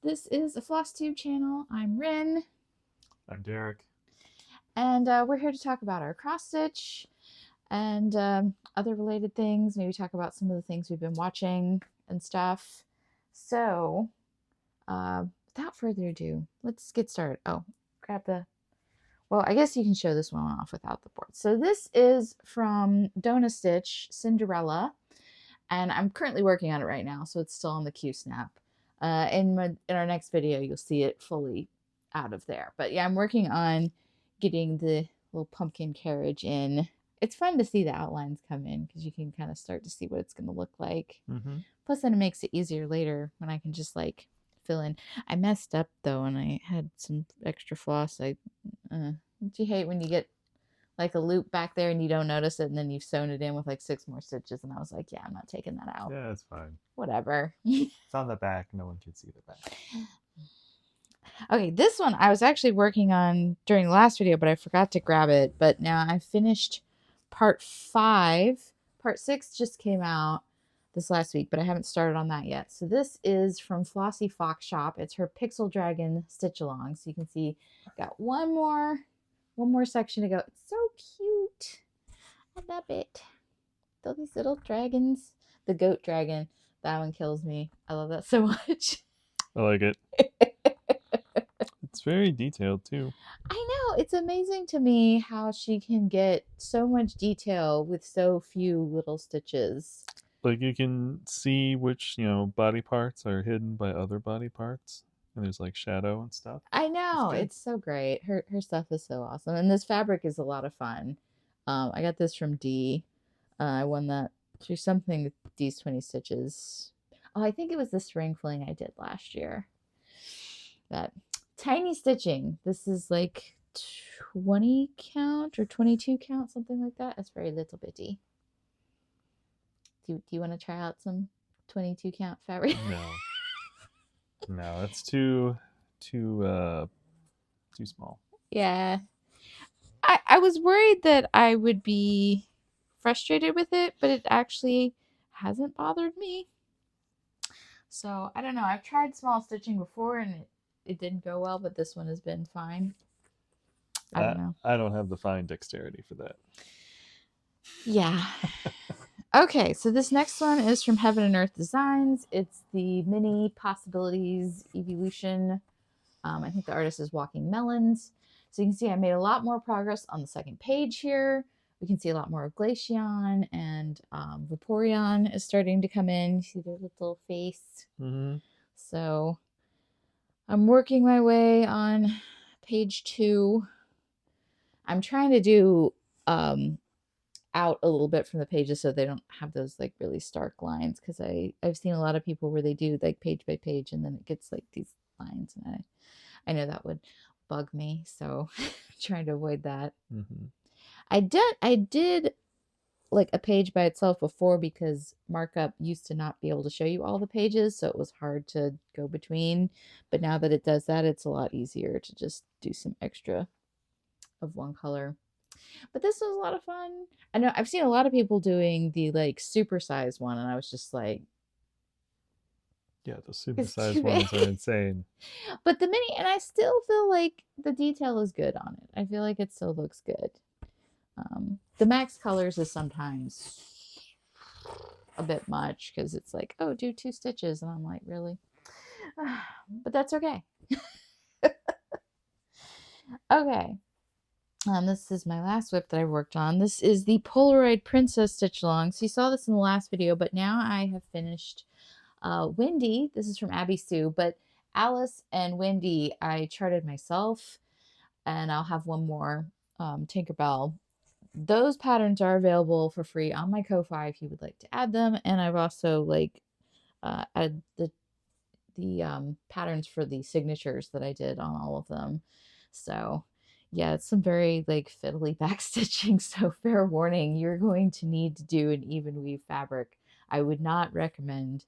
This is a Flosstube channel. I'm Rin, I'm Derek. and we're here to talk about our cross stitch and other related things. Maybe talk about some of the things we've been watching and stuff. So, without further ado, let's get started. Oh, grab the. Well, I guess you can show this one off without the board. So this is from Donut Stitch Cinderella, and I'm currently working on it right now, so it's still on the Q snap. In our next video, you'll see it fully out of there. But yeah, I'm working on getting the little pumpkin carriage in. It's fun to see the outlines come in because you can kind of start to see what it's going to look like. Mm-hmm. Plus, then it makes it easier later when I can just like fill in. I messed up though, and I had some extra floss. Don't you hate when you get like a loop back there and you don't notice it, and then you've sewn it in with like 6 more stitches? And I was like, yeah, I'm not taking that out. Yeah, it's fine. Whatever. It's on the back. No one can see the back. Okay, this one I was actually working on during the last video, but I forgot to grab it. But now I finished part 5. Part 6 just came out this last week, but I haven't started on that yet. So this is from Flossie Fox Shop. It's her Pixel Dragon stitch along. So you can see I've got one more section to go. It's so cute. I love it. All these little dragons. The goat dragon, that one kills me. I love that so much. I like it. It's very detailed too. I know. It's amazing to me how she can get so much detail with so few little stitches. Like you can see which, body parts are hidden by other body parts. And there's like shadow and stuff. I It's know. good. It's so great. Her stuff is so awesome. And this fabric is a lot of fun. I got this from D. I won that through something with D's 20 Stitches. Oh, I think it was the spring fling I did last year. That tiny stitching. This is like 20 count or 22 count, something like that. It's very little bitty. Do you want to try out some 22 count fabric? No, that's too small. Yeah. I was worried that I would be frustrated with it, but it actually hasn't bothered me. So I don't know. I've tried small stitching before and it didn't go well, but this one has been fine. I don't know. I don't have the fine dexterity for that. Yeah. Okay, so this next one is from Heaven and Earth Designs. It's the Mini Possibilities Evolution. I think the artist is Walking Melons. So you can see I made a lot more progress on the second page here. We can see a lot more of Glaceon, and Vaporeon is starting to come in. You see their little face. Mm-hmm. So I'm working my way on page 2. I'm trying to do out a little bit from the pages so they don't have those like really stark lines, because I've seen a lot of people where they do like page by page and then it gets like these lines, and I know that would bug me, so trying to avoid that. Mm-hmm. I did like a page by itself before because markup used to not be able to show you all the pages, so it was hard to go between. But now that it does that, it's a lot easier to just do some extra of one color. But this was a lot of fun. I know I've seen a lot of people doing the like supersized one, and I was just like, yeah, those supersized ones are insane. But the mini, and I still feel like the detail is good on it. I feel like it still looks good. The max colors is sometimes a bit much because it's like, oh, do 2 stitches, and I'm like, really? But that's okay. Okay. This is my last whip that I worked on. This is the Polaroid Princess Stitch Along. So you saw this in the last video, but now I have finished Wendy. This is from Abby Sue, but Alice and Wendy I charted myself, and I'll have one more Tinkerbell. Those patterns are available for free on my Ko-Fi if you would like to add them, and I've also like added the patterns for the signatures that I did on all of them. So yeah, it's some very like fiddly back stitching, so fair warning, you're going to need to do an even weave fabric. I would not recommend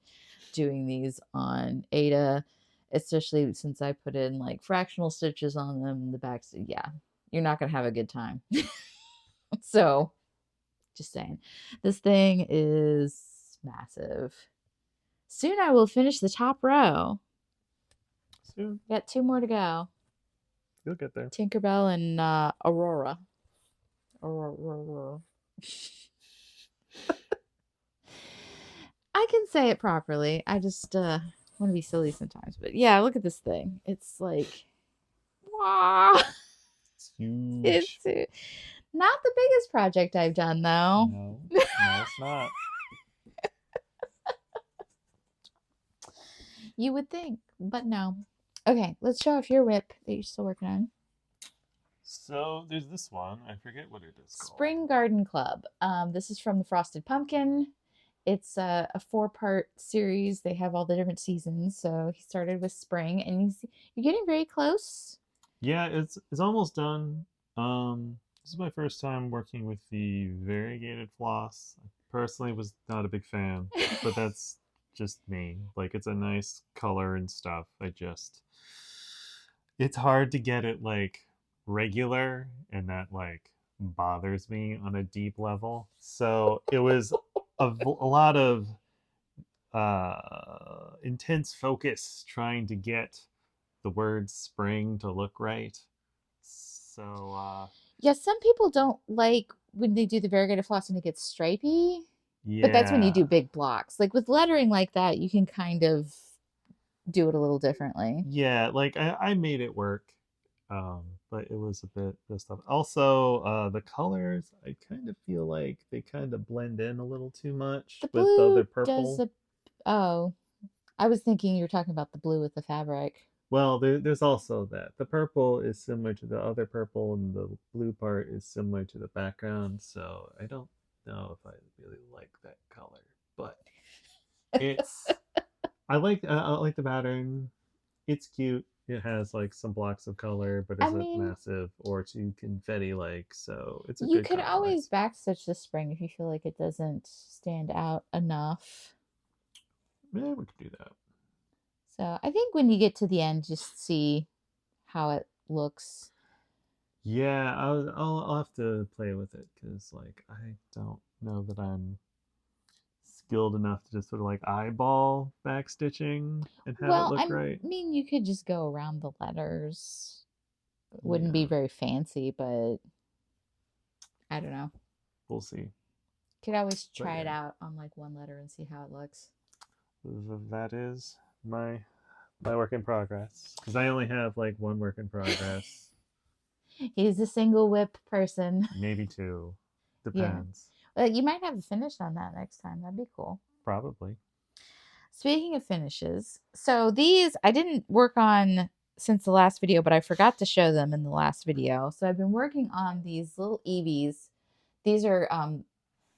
doing these on Ada, especially since I put in like fractional stitches on them in the back. So yeah, you're not gonna have a good time. So just saying, this thing is massive. Soon I will finish the top row. Soon. Got 2 more to go. You'll get there. Tinkerbell and Aurora. Aurora. I can say it properly. I just want to be silly sometimes. But yeah, look at this thing. It's like, wow. It's huge. It's not the biggest project I've done, though. No, no, it's not. You would think, but no. Okay, let's show off your whip that you're still working on. So there's this one. I forget what it is called. Spring Garden Club. This is from the Frosted Pumpkin. It's a 4-part series. They have all the different seasons. So he started with spring, and you're getting very close. Yeah, it's almost done. This is my first time working with the variegated floss. I personally was not a big fan, but that's just me. Like it's a nice color and stuff. It's hard to get it like regular, and that like bothers me on a deep level. So it was a lot of intense focus trying to get the word spring to look right. So Yeah, some people don't like when they do the variegated floss and it gets stripy. But that's when you yeah, do big blocks. Like with lettering like that, you can kind of do it a little differently. yeah, like I made it work, but it was a bit messed up. Also, the colors, I kind of feel like they kind of blend in a little too much The with the other blue does purple. a. Oh, I was thinking you were talking about the blue with the fabric. Well, there's also that. The purple is similar to the other purple, and the blue part is similar to the background. So I don't know if I really like that color, but it's I like the pattern. It's cute. It has like some blocks of color, but I isn't mean, massive or too confetti like. So it's a you good could always compromise. backstitch the spring if you feel like it doesn't stand out enough. Yeah, we could do that. So I think when you get to the end, just see how it looks. Yeah, I'll have to play with it because like I don't know that I'm skilled enough to just sort of like eyeball backstitching and have it Well, look I right. mean, you could just go around the letters. It wouldn't be Yeah, very fancy, but I don't know. we'll see. Could always But try it yeah, out on like one letter and see how it looks. that is my work in progress because I only have like one work in progress, He's a single whip person. maybe two, Yeah. depends. Well, you might have a finish on that next time. That'd be cool. Probably. Speaking of finishes, so these I didn't work on since the last video, but I forgot to show them in the last video. So I've been working on these little Eevees. These are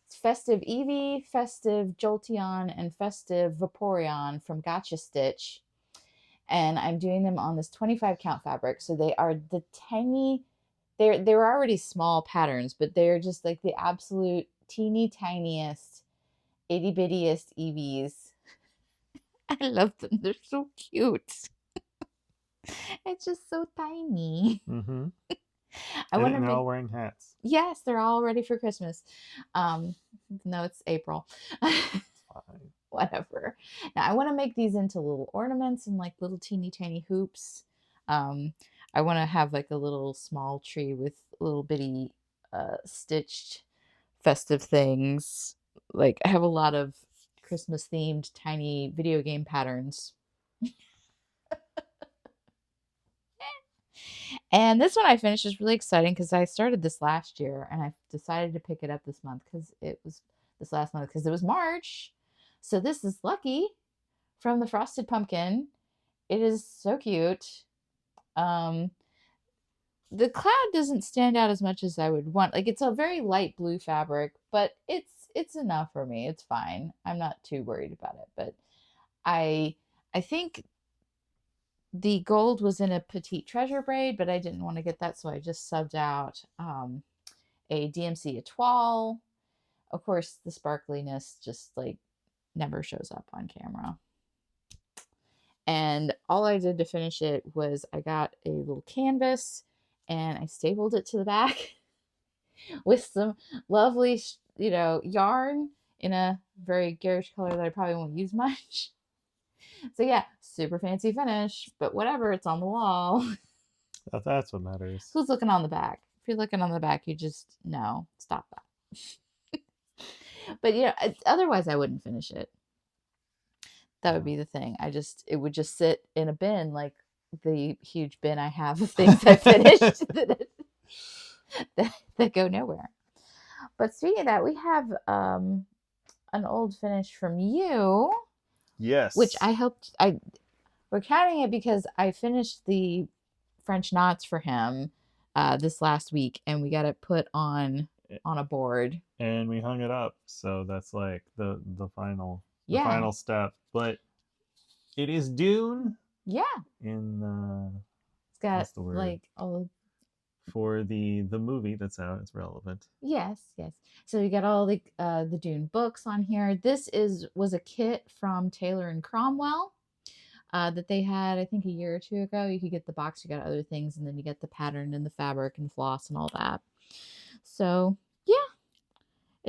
Festive Eevee, Festive Jolteon, and Festive Vaporeon from Gotcha Stitch. And I'm doing them on this 25 count fabric. So they are the tiny, they were already small patterns, but they're just like the absolute teeny tiniest, itty bittiest Eevees. I love them. They're so cute. It's just so tiny. Mm-hmm. I want to And they're make, all wearing hats. yes, they're all ready for Christmas. No, it's April. Fine. Whatever. Now I want to make these into little ornaments and like little teeny tiny hoops. I want to have like a little small tree with little bitty stitched festive things. Like I have a lot of Christmas themed tiny video game patterns. And this one I finished is really exciting because I started this last year and I decided to pick it up this month because it was this last month because it was March. So this is Lucky from the Frosted Pumpkin. It is so cute. Um, the cloud doesn't stand out as much as I would want. Like it's a very light blue fabric, but it's enough for me. It's fine. I'm not too worried about it. But I I think the gold was in a petite treasure braid, but I didn't want to get that, so I just subbed out a DMC etoile. Of course, the sparkliness just like never shows up on camera. And all I did to finish it was I got a little canvas and I stapled it to the back with some lovely, yarn in a very garish color that I probably won't use much. So yeah, super fancy finish, but whatever, it's on the wall. That's what matters. Who's looking on the back? If you're looking on the back, you just no, stop that. But otherwise I wouldn't finish it. That would be the thing. It would just sit in a bin, like the huge bin I have of things I finished that go nowhere. But speaking of that, we have an old finish from you. Yes. Which we're counting it because I finished the French knots for him this last week, and we got it put on a board. And we hung it up, so that's like the final step. But it is Dune. Yeah. It's got what's the word? Like all for the movie that's out. It's relevant. Yes. So we got all the Dune books on here. This was a kit from Taylor and Cromwell that they had, I think, a year or two ago. You could get the box, you got other things, and then you get the pattern and the fabric and floss and all that. So yeah,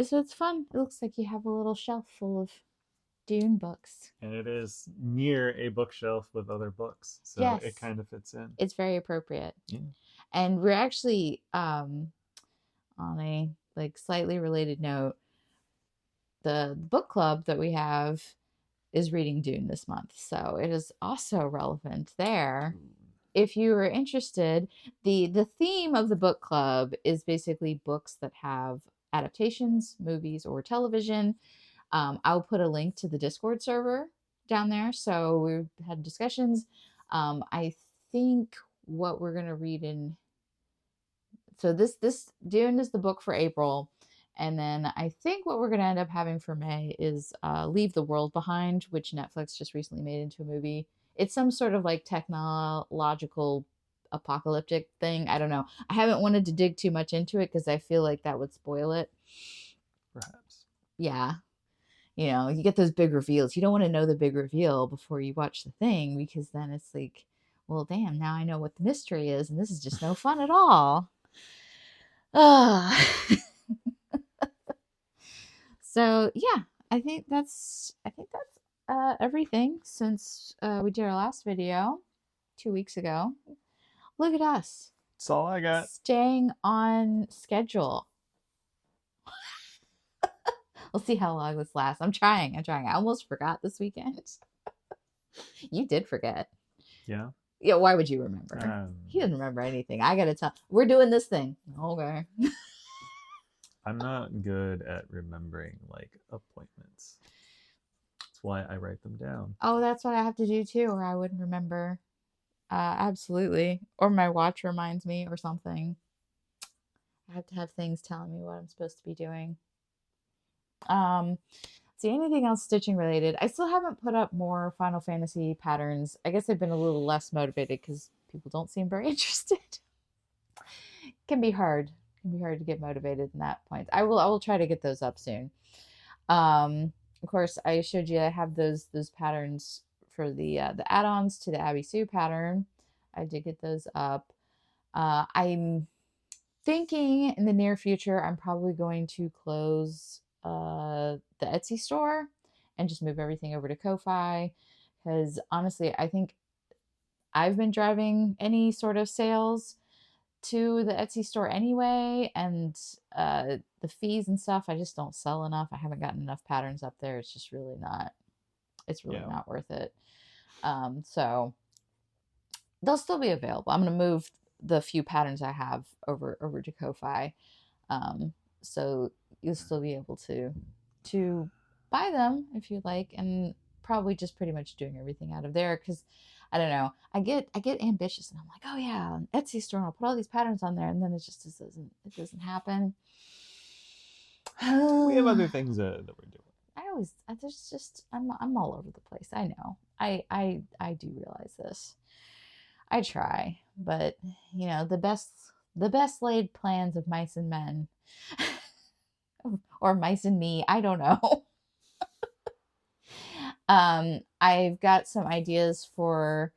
so it's fun. It looks like you have a little shelf full of Dune books. And it is near a bookshelf with other books, so it kind of fits in. It's very appropriate. Yeah. And we're actually on a slightly related note, the book club that we have is reading Dune this month, so it is also relevant there. If you are interested, the theme of the book club is basically books that have adaptations, movies, or television. I'll put a link to the Discord server down there. So we've had discussions. I think what we're going to read so this Dune is the book for April. And then I think what we're going to end up having for May is Leave the World Behind, which Netflix just recently made into a movie. It's some sort of technological apocalyptic thing. I don't know. I haven't wanted to dig too much into it because I feel like that would spoil it. Perhaps. Yeah. You get those big reveals. You don't want to know the big reveal before you watch the thing, because then it's like, well, damn, now I know what the mystery is, and this is just no fun at all. So yeah, I think that's everything since we did our last video 2 weeks ago. Look at us. That's all I got. Staying on schedule. We'll see how long this lasts. I'm trying. I almost forgot this weekend. You did forget. Yeah. Yeah, why would you remember? He doesn't remember anything. I gotta tell. We're doing this thing. Okay. I'm not good at remembering appointments. That's why I write them down. Oh, that's what I have to do too, or I wouldn't remember. Absolutely. Or my watch reminds me or something. I have to have things telling me what I'm supposed to be doing. See, anything else stitching related? I still haven't put up more Final Fantasy patterns. I guess I've been a little less motivated because people don't seem very interested. It can be hard. It can be hard to get motivated in that point. I will try to get those up soon. Of course, I showed you I have those patterns for the add-ons to the Abby Sue pattern. I did get those up. I'm thinking in the near future I'm probably going to close the Etsy store and just move everything over to Ko-Fi, because honestly I think I've been driving any sort of sales to the Etsy store anyway, and the fees and stuff, I just don't sell enough. I haven't gotten enough patterns up there. It's just really not not worth it. So they'll still be available. I'm going to move the few patterns I have over to Ko-Fi, so you'll still be able to buy them if you like, and probably just pretty much doing everything out of there, because I don't know, I get ambitious and I'm like, oh yeah, Etsy store, I'll put all these patterns on there, and then it doesn't happen. We have other things that we're doing. I'm all over the place. I know. I do realize this. I try, but the best laid plans of mice and men, or mice and me, I don't know. I've got some ideas for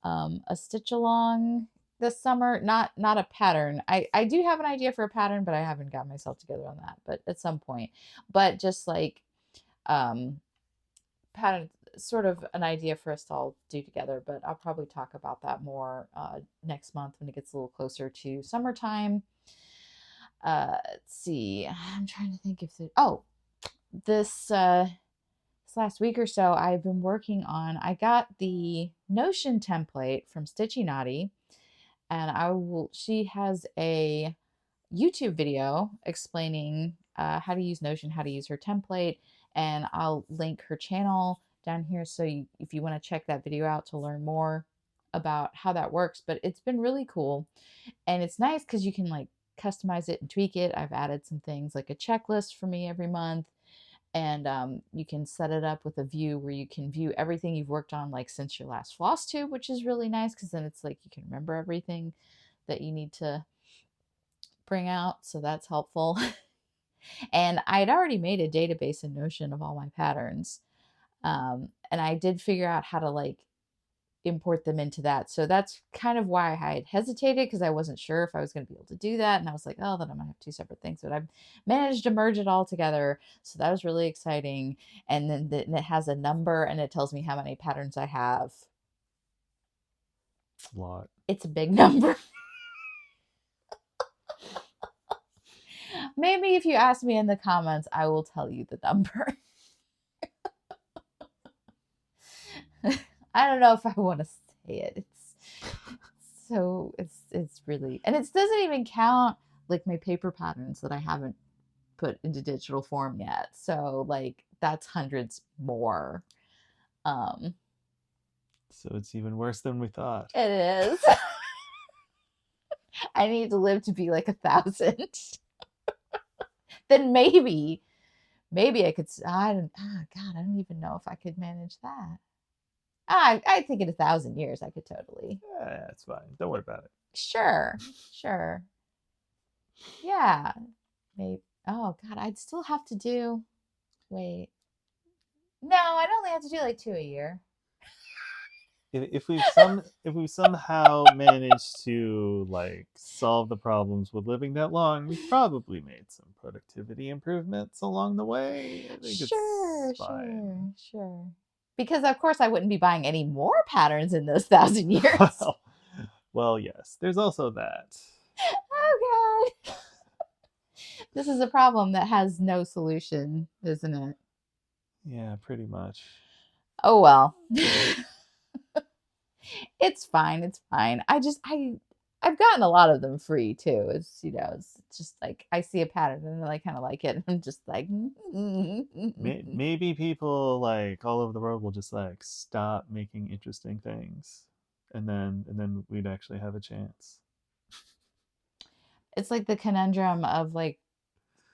a stitch along this summer. Not a pattern. I do have an idea for a pattern, but I haven't got myself together on that. But at some point, but just pattern sort of an idea for us to all do together, but I'll probably talk about that more next month when it gets a little closer to summertime. Let's see. I'm trying to think if this this last week or so I've been working on. I got the Notion template from StitchyNati, and she has a YouTube video explaining how to use Notion, how to use her template, and I'll link her channel down here so if you want to check that video out to learn more about how that works. But it's been really cool, and it's nice because you can like customize it and tweak it. I've added some things like a checklist for me every month, and you can set it up with a view where you can view everything you've worked on like since your last Flosstube, which is really nice because then it's like you can remember everything that you need to bring out, so that's helpful. And I had already made a database in Notion of all my patterns, and I did figure out how to like import them into that. So that's kind of why I had hesitated, because I wasn't sure if I was going to be able to do that, and I was like, oh, then I'm gonna have two separate things. But I've managed to merge it all together, so that was really exciting. And then it has a number, and it tells me how many patterns I have. A lot. It's a big number. Maybe if you ask me in the comments, I will tell you the number. I don't know if I want to say it. It's really, and it doesn't even count like my paper patterns that I haven't put into digital form yet. So like that's hundreds more. So it's even worse than we thought. It is. I need to live to be like 1,000. Then maybe I could. God, I don't even know if I could manage that. I think in 1,000 years I could totally. Yeah, it's fine. Don't worry about it. Sure. Yeah. Maybe. Oh God, I'd still have to do. Wait. No, I'd only have to do like 2 a year. If we've somehow managed to like solve the problems with living that long, we've probably made some productivity improvements along the way. I think it's fine. Sure. Because of course I wouldn't be buying any more patterns in those 1,000 years. Well, yes. There's also that. Oh God. This is a problem that has no solution, isn't it? Yeah, pretty much. Oh well. It's fine. I've gotten a lot of them free too. It's just like I see a pattern and I kind of like it. I'm just like maybe people like all over the world will just like stop making interesting things, and then we'd actually have a chance. It's like the conundrum of like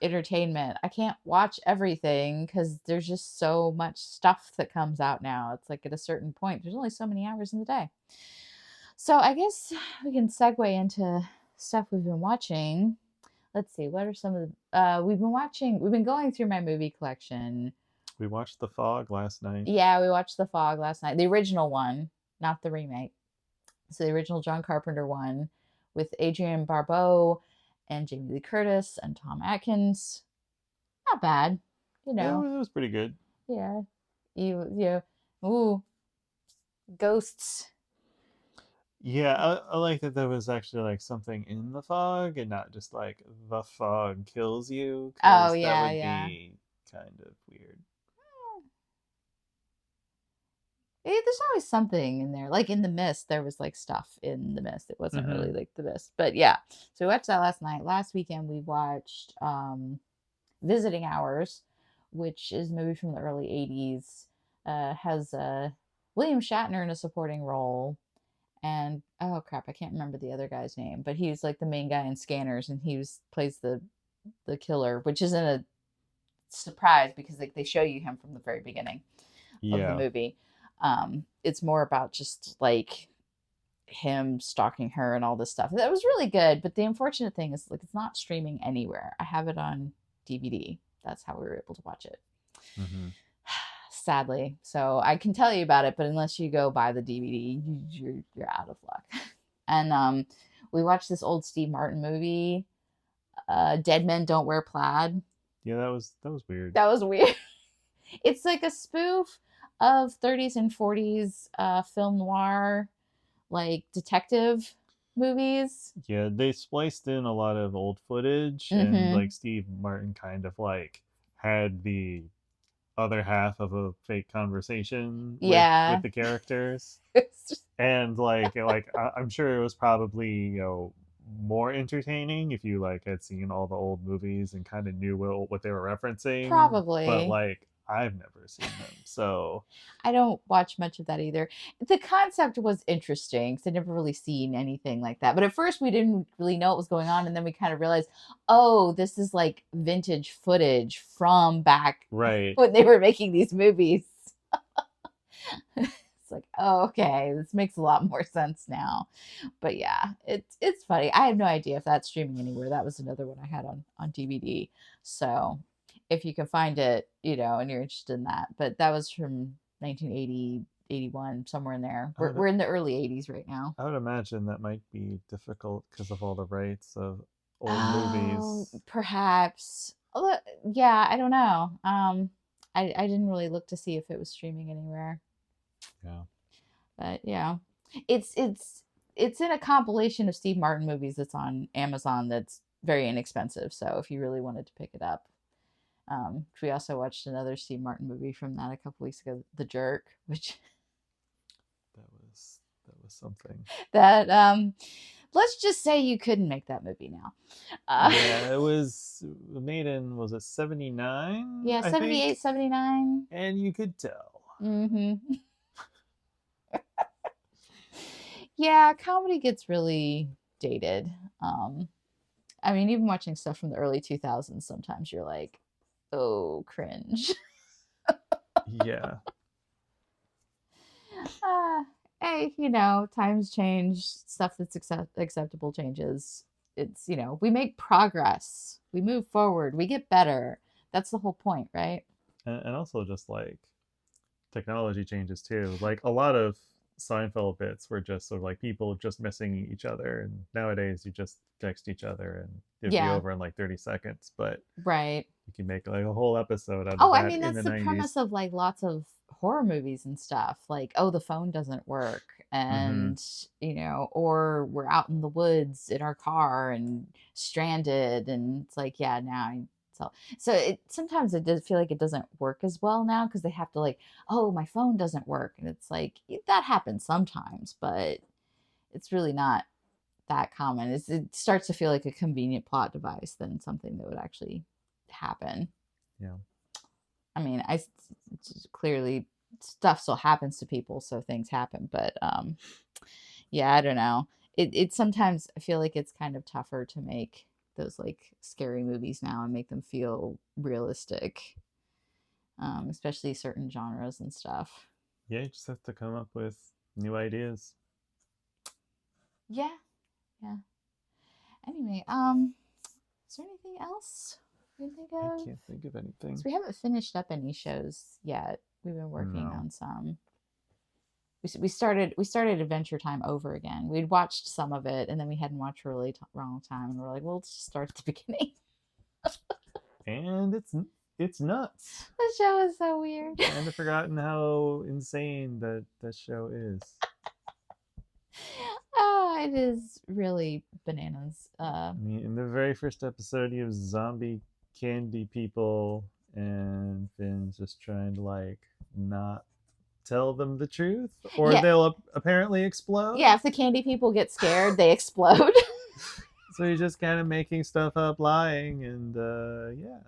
entertainment. I can't watch everything because there's just so much stuff that comes out now. It's like at a certain point, there's only so many hours in the day. So I guess we can segue into stuff we've been watching. Let's see, what are some of the we've been going through my movie collection. We watched The Fog last night. Yeah, we watched The Fog last night. The original one, not the remake. So the original John Carpenter one with Adrienne Barbeau and Jamie Lee Curtis and Tom Atkins. Not bad, It was pretty good. Yeah, ooh, ghosts. Yeah, I like that there was actually like something in the fog and not just like the fog kills you. Oh that would yeah. be kind of weird. There's always something in there. Like in The Mist, there was like stuff in The Mist. It wasn't really Mm-hmm. like The Mist. But yeah. So we watched that last night. Last weekend we watched Visiting Hours, which is a movie from the early 80s. Has William Shatner in a supporting role. And oh crap, I can't remember the other guy's name, but he was like the main guy in Scanners, and plays the killer, which isn't a surprise because like they show you him from the very beginning of the Yeah. movie. It's more about just like him stalking her and all this stuff. That was really good, but the unfortunate thing is like it's not streaming anywhere. I have it on DVD. That's how we were able to watch it. Mm-hmm. Sadly, so I can tell you about it, but unless you go buy the DVD, you're out of luck. And we watched this old Steve Martin movie, Dead Men Don't Wear Plaid. Yeah, that was weird. That was weird. It's like a spoof of 30s and 40s film noir, like detective movies. Yeah, they spliced in a lot of old footage, and Mm-hmm. like Steve Martin kind of like had the other half of a fake conversation with Yeah. the characters. It's just, And I'm sure it was probably, more entertaining if you like had seen all the old movies and kind of knew what they were referencing, but probably. like I've never seen them, so I don't watch much of that either. The concept was interesting because I'd never really seen anything like that. But at first, we didn't really know what was going on. And then we kind of realized, oh, this is like vintage footage from back right. when they were making these movies. It's like, oh, okay, this makes a lot more sense now. But yeah, it's funny. I have no idea if that's streaming anywhere. That was another one I had on DVD. So if you can find it, and you're interested in that. But that was from 1980, 81, somewhere in there. I would We're in the early 80s right now. I would imagine that might be difficult because of all the rights of old Oh, movies. perhaps. Yeah, I don't know. I didn't really look to see if it was streaming anywhere. Yeah. But yeah, it's in a compilation of Steve Martin movies that's on Amazon that's very inexpensive. So if you really wanted to pick it up, we also watched another Steve Martin movie from that a couple weeks ago, The Jerk, which That was something. that let's just say you couldn't make that movie now. Yeah, it was made in, was it 79, Yeah, I think? 78, 79. And you could tell. Mm-hmm. Yeah, comedy gets really dated. Um, I mean, even watching stuff from the early 2000s, sometimes you're like, oh, cringe. Yeah. uh, hey, times change, stuff that's acceptable changes. It's, we make progress, we move forward, we get better. That's the whole point, right? And also just like technology changes too. Like a lot of Seinfeld bits were just sort of like people just missing each other, and nowadays you just text each other and it'd be Yeah, over in like 30 seconds. But right. you can make like a whole episode out of Oh, I that mean, in that's the the premise 90s. of like lots of horror movies and stuff. Like, oh, the phone doesn't work, Mm-hmm. and or we're out in the woods in our car and stranded, and it's like, yeah, now so it sometimes it does feel like it doesn't work as well now because they have to like, oh, my phone doesn't work, and it's like that happens sometimes, but it's really not that common. It starts to feel like a convenient plot device than something that would actually happen. Yeah. I mean, clearly stuff still happens to people, so things happen. But yeah, I don't know. It sometimes I feel like it's kind of tougher to make those like scary movies now and make them feel realistic, especially certain genres and stuff. Yeah, you just have to come up with new ideas. Yeah, yeah. Anyway, is there anything else we can think I of? can't think of Because anything. we haven't finished up any shows yet. We've been working No. on some. We started Adventure Time over again. We'd watched some of it, and then we hadn't watched for a really long time, and we're like, well, let's just start at the beginning. And it's nuts. The show is so weird. Kind of forgotten how insane that show is. Oh, it is really bananas. I mean, in the very first episode, you have zombie candy people, and Finn's just trying to like not tell them the truth, or Yeah, they'll apparently explode. yeah. If the candy people get scared, they explode. So he's just kind of making stuff up, lying, and yeah,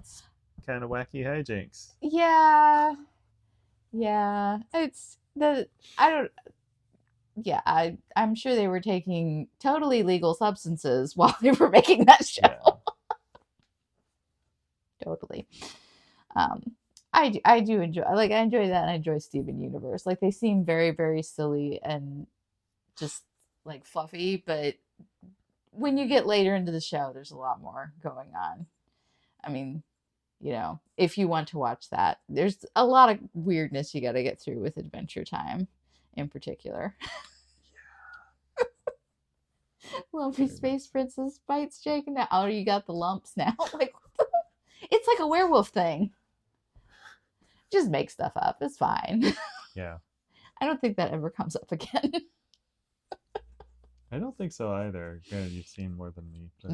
it's kind of wacky hijinks. Yeah, yeah. It's the I don't. Yeah, I'm sure they were taking totally legal substances while they were making that show. Yeah. Totally. I do enjoy, like, I enjoy that, and I enjoy Steven Universe. Like, they seem very, very silly and just like fluffy, but when you get later into the show, there's a lot more going on. I mean, if you want to watch that, there's a lot of weirdness you got to get through with Adventure Time in particular. Lumpy Space Princess bites Jake, and now, oh, you got the lumps now. Like, it's like a werewolf thing. Just make stuff up. It's fine. Yeah. I don't think that ever comes up again. I don't think so either. Granted, you've seen more than me. But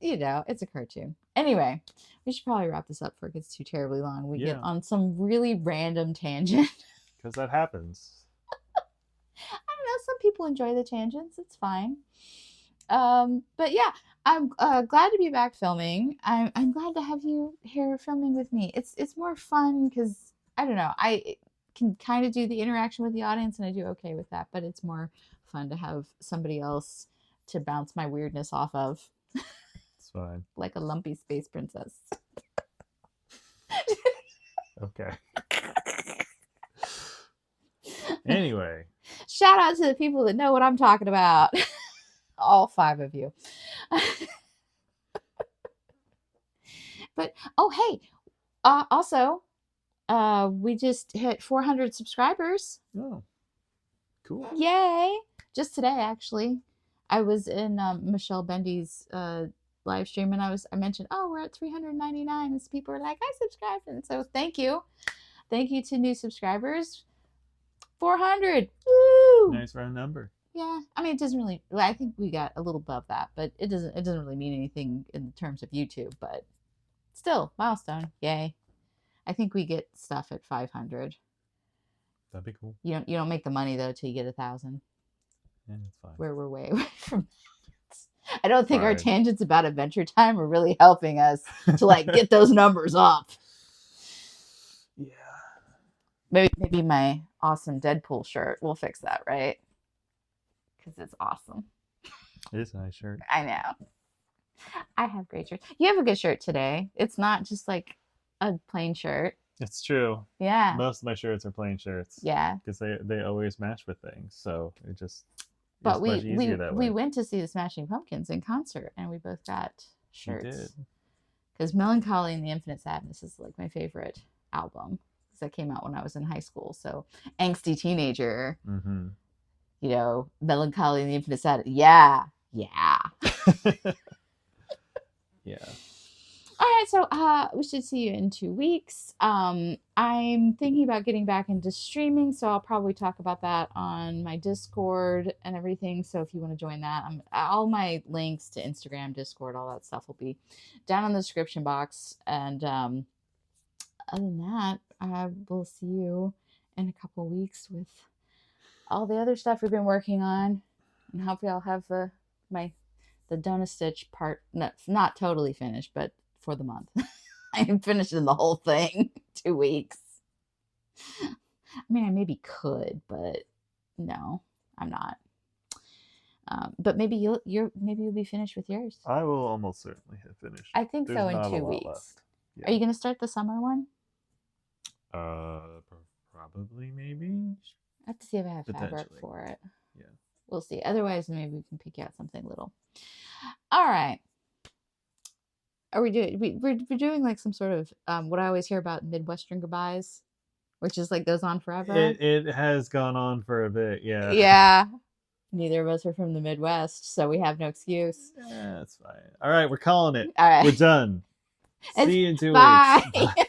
Yeah. It's a cartoon. Anyway, we should probably wrap this up before it gets too terribly long. We get Yeah. on some really random tangent. Because that happens. I don't know. Some people enjoy the tangents. It's fine. But yeah, I'm glad to be back filming. I'm glad to have you here filming with me. It's more fun because I don't know. I can kind of do the interaction with the audience, and I do okay with that. But it's more fun to have somebody else to bounce my weirdness off of, It's fine. like a lumpy space princess. Okay. Anyway. Shout out to the people that know what I'm talking about. All 5 of you. But oh hey, also, we just hit 400 subscribers. Oh, cool. Yay! Just today, actually, I was in Michelle Bendy's live stream, and I mentioned, oh, we're at 399, and people are like, I subscribed, and so thank you to new subscribers. 400. Woo! Nice round number. Yeah, I mean, it doesn't really. I think we got a little above that, but it doesn't really mean anything in terms of YouTube. But still, milestone. Yay! I think we get stuff at 500. That'd be cool. You don't make the money though till you get 1,000. Yeah, that's fine. Where we're way away from that. I don't think our Fine. tangents about Adventure Time are really helping us to like get those numbers up. Yeah. Maybe my awesome Deadpool shirt will fix that, right? Because it's awesome. It is a nice shirt. I know. I have great shirts. You have a good shirt today. It's not just like a plain shirt. It's true. Yeah. Most of my shirts are plain shirts. Yeah. Because they always match with things. So it just But much easier that way. we went to see the Smashing Pumpkins in concert, and we both got shirts. We did. Because Melancholy and the Infinite Sadness is like my favorite album. Because that came out when I was in high school. So angsty teenager. Mm-hmm. Melancholy and the Infinite Sadness. Yeah. Yeah. Yeah. All right, so we should see you in 2 weeks. I'm thinking about getting back into streaming, so I'll probably talk about that on my Discord and everything. So if you want to join that, all my links to Instagram, Discord, all that stuff will be down in the description box. And other than that, we'll see you in a couple weeks with all the other stuff we've been working on, and hopefully I'll have the donut stitch part not totally finished, but for the month. I am finishing the whole thing. 2 weeks. I mean, I maybe could, but no, I'm not. But maybe you'll be finished with yours. I will almost certainly have finished. I think There's so in not a 2 lot weeks. left. Yeah. Are you gonna start the summer one? Probably, maybe. I have to see if I have fabric Potentially. for it. Yeah. We'll see. Otherwise, maybe we can pick out something little. All right. Are we doing? We're doing like some sort of what I always hear about Midwestern goodbyes, which is like goes on forever. It has gone on for a bit. Yeah. Yeah. Neither of us are from the Midwest, so we have no excuse. Yeah, that's fine. All right, we're calling it. All right. We're done. And See you in 2 bye. weeks. Bye.